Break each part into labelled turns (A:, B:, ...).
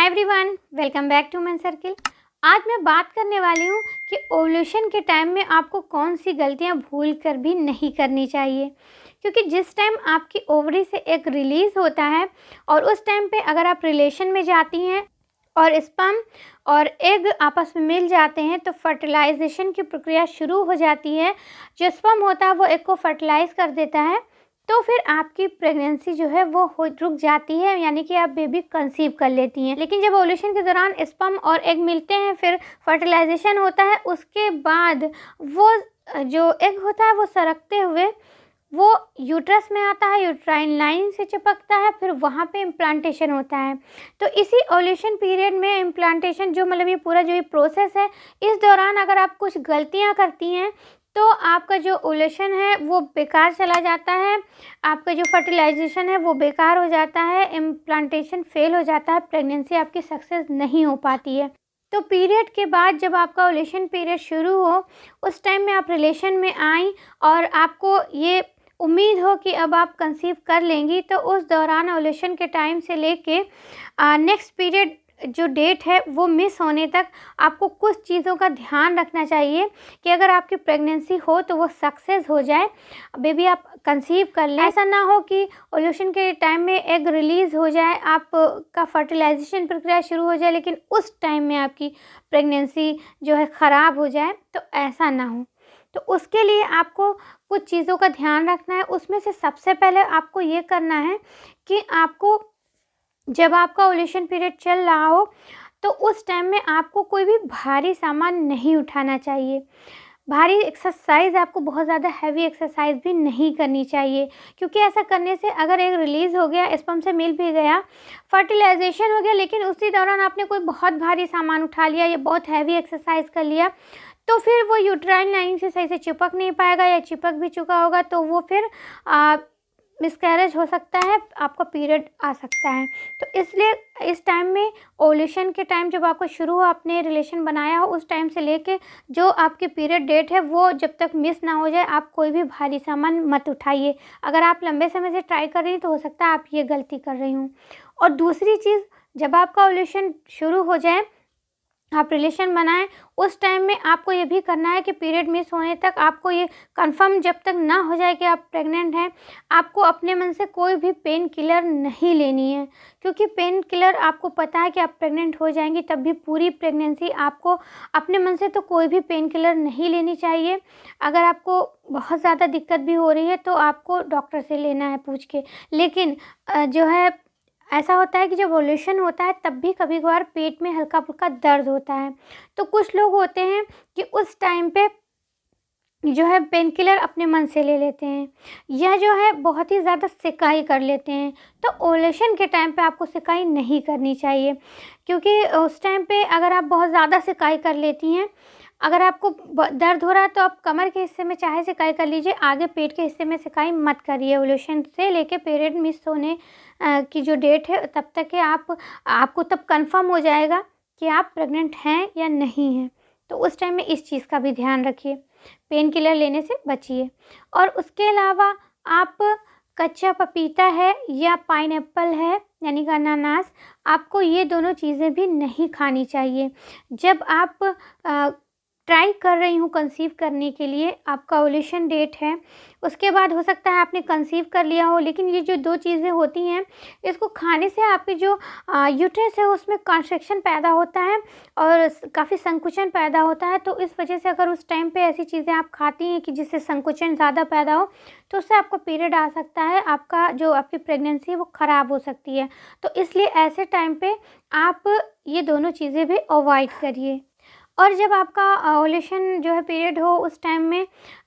A: Hi everyone, welcome back to Mann circle. आज मैं बात करने वाली हूँ कि ओव्यूलेशन के टाइम में आपको कौन सी गलतियाँ भूल कर भी नहीं करनी चाहिए। क्योंकि जिस टाइम आपकी ओवरी से एग रिलीज़ होता है और उस टाइम पे अगर आप रिलेशन में जाती हैं और स्पर्म और एग आपस में मिल जाते हैं तो फर्टिलाइजेशन की प्रक्रिया शुरू हो जाती है। जो स्पर्म होता है वो एग को फर्टिलाइज़ कर देता है, तो फिर आपकी प्रेगनेंसी जो है वो रुक जाती है, यानी कि आप बेबी कंसीव कर लेती हैं। लेकिन जब ओव्यूलेशन के दौरान स्पर्म और एग मिलते हैं, फिर फर्टिलाइजेशन होता है, उसके बाद वो जो एग होता है वो सरकते हुए वो यूट्रस में आता है, यूट्राइन लाइन से चिपकता है, फिर वहाँ पे इम्प्लांटेशन होता है। तो इसी ओव्यूलेशन पीरियड में इम्प्लांटेशन जो मतलब ये पूरा जो ये प्रोसेस है, इस दौरान अगर आप कुछ गलतियाँ करती हैं तो आपका जो ओव्यूलेशन है वो बेकार चला जाता है, आपका जो फर्टिलाइजेशन है वो बेकार हो जाता है, इम्प्लांटेशन फेल हो जाता है, प्रेगनेंसी आपकी सक्सेस नहीं हो पाती है। तो पीरियड के बाद जब आपका ओव्यूलेशन पीरियड शुरू हो, उस टाइम में आप रिलेशन में आईं और आपको ये उम्मीद हो कि अब आप कंसीव कर लेंगी, तो उस दौरान ओव्यूलेशन के टाइम से लेके नेक्स्ट पीरियड जो डेट है वो मिस होने तक आपको कुछ चीज़ों का ध्यान रखना चाहिए कि अगर आपकी प्रेगनेंसी हो तो वो सक्सेस हो जाए, बेबी आप कंसीव कर लें। ऐसा ना हो कि ओव्यूलेशन के टाइम में एग रिलीज़ हो जाए, आपका फर्टिलाइजेशन प्रक्रिया शुरू हो जाए, लेकिन उस टाइम में आपकी प्रेगनेंसी जो है ख़राब हो जाए, तो ऐसा ना हो। तो उसके लिए आपको कुछ चीज़ों का ध्यान रखना है। उसमें से सबसे पहले आपको ये करना है कि आपको जब आपका ओव्यूलेशन पीरियड चल रहा हो तो उस टाइम में आपको कोई भी भारी सामान नहीं उठाना चाहिए। भारी एक्सरसाइज़, आपको बहुत ज़्यादा हैवी एक्सरसाइज़ भी नहीं करनी चाहिए, क्योंकि ऐसा करने से अगर एग रिलीज़ हो गया, स्पर्म से मिल भी गया, फर्टिलाइजेशन हो गया, लेकिन उसी दौरान आपने कोई बहुत भारी सामान उठा लिया या बहुत हैवी एक्सरसाइज कर लिया, तो फिर वो यूट्राइन लाइनिंग से सही से चिपक नहीं पाएगा, या चिपक भी चुका होगा तो वो फिर मिसकैरेज हो सकता है, आपका पीरियड आ सकता है। तो इसलिए इस टाइम में ओव्यूलेशन के टाइम जब आपको शुरू हो, आपने रिलेशन बनाया हो, उस टाइम से लेके जो आपकी पीरियड डेट है वो जब तक मिस ना हो जाए, आप कोई भी भारी सामान मत उठाइए। अगर आप लंबे समय से ट्राई कर रही हैं तो हो सकता है आप ये गलती कर रही हूँ। और दूसरी चीज़, जब आपका ओव्यूलेशन शुरू हो जाए, आप रिलेशन बनाएं, उस टाइम में आपको ये भी करना है कि पीरियड मिस होने तक आपको ये कंफर्म जब तक ना हो जाए कि आप प्रेग्नेंट हैं, आपको अपने मन से कोई भी पेन किलर नहीं लेनी है। क्योंकि पेन किलर, आपको पता है कि आप प्रेग्नेंट हो जाएंगी, तब भी पूरी प्रेगनेंसी आपको अपने मन से तो कोई भी पेन किलर नहीं लेनी चाहिए। अगर आपको बहुत ज़्यादा दिक्कत भी हो रही है तो आपको डॉक्टर से लेना है पूछ के। लेकिन जो है, ऐसा होता है कि जब ओव्यूलेशन होता है तब भी कभी-कभार पेट में हल्का-फुल्का दर्द होता है। तो कुछ लोग होते हैं कि उस टाइम पे जो है पेन किलर अपने मन से ले लेते हैं, या जो है बहुत ही ज़्यादा सिकाई कर लेते हैं। तो ओव्यूलेशन के टाइम पे आपको सिकाई नहीं करनी चाहिए, क्योंकि उस टाइम पे अगर आप बहुत ज़्यादा सिकाई कर लेती हैं, अगर आपको दर्द हो रहा है तो आप कमर के हिस्से में चाहे सिकाई कर लीजिए, आगे पेट के हिस्से में सिकाई मत करिए। ओव्यूलेशन से लेके पीरियड मिस होने की जो डेट है तब तक के आपको तब कंफर्म हो जाएगा कि आप प्रेग्नेंट हैं या नहीं हैं। तो उस टाइम में इस चीज़ का भी ध्यान रखिए, पेन किलर लेने से बचिए। और उसके अलावा आप कच्चा पपीता है या पाइनएप्पल है, यानी कि अनानास, आपको ये दोनों चीज़ें भी नहीं खानी चाहिए। जब आप ट्राई कर रही हूँ कंसीव करने के लिए, आपका ओव्यूलेशन डेट है, उसके बाद हो सकता है आपने कंसीव कर लिया हो, लेकिन ये जो दो चीज़ें होती हैं, इसको खाने से आपकी जो यूट्रस है उसमें कॉन्ट्रैक्शन पैदा होता है और काफ़ी संकुचन पैदा होता है। तो इस वजह से अगर उस टाइम पे ऐसी चीज़ें आप खाती हैं कि जिससे संकुचन ज़्यादा पैदा हो, तो उससे आपको पीरियड आ सकता है, आपकी प्रेगनेंसी है वो ख़राब हो सकती है। तो इसलिए ऐसे टाइम पे आप ये दोनों चीज़ें भी अवॉइड करिए। और जब आपका ओव्यूलेशन जो है पीरियड हो, उस टाइम में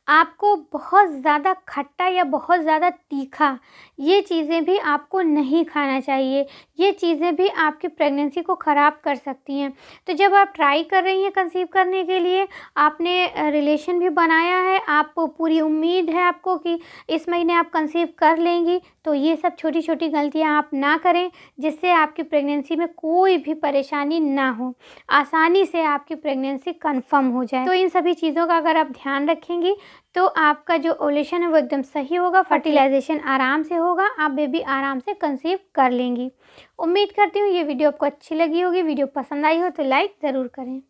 A: आपको बहुत ज़्यादा खट्टा या बहुत ज़्यादा तीखा, ये चीज़ें भी आपको नहीं खाना चाहिए। ये चीज़ें भी आपकी प्रेगनेंसी को ख़राब कर सकती हैं। तो जब आप ट्राई कर रही हैं कंसीव करने के लिए, आपने रिलेशन भी बनाया है, आप पूरी उम्मीद है आपको कि इस महीने आप कंसीव कर लेंगी, तो ये सब छोटी-छोटी गलतियाँ आप ना करें, जिससे आपकी प्रेगनेंसी में कोई भी परेशानी ना हो, आसानी से आपकी प्रेगनेंसी कन्फर्म हो जाए। तो इन सभी चीज़ों का अगर आप ध्यान रखेंगी तो आपका जो ओव्यूलेशन है वो एकदम सही होगा, फर्टिलाइजेशन आराम से होगा, आप बेबी आराम से कंसीव कर लेंगी। उम्मीद करती हूँ ये वीडियो आपको अच्छी लगी होगी। वीडियो पसंद आई हो तो लाइक ज़रूर करें।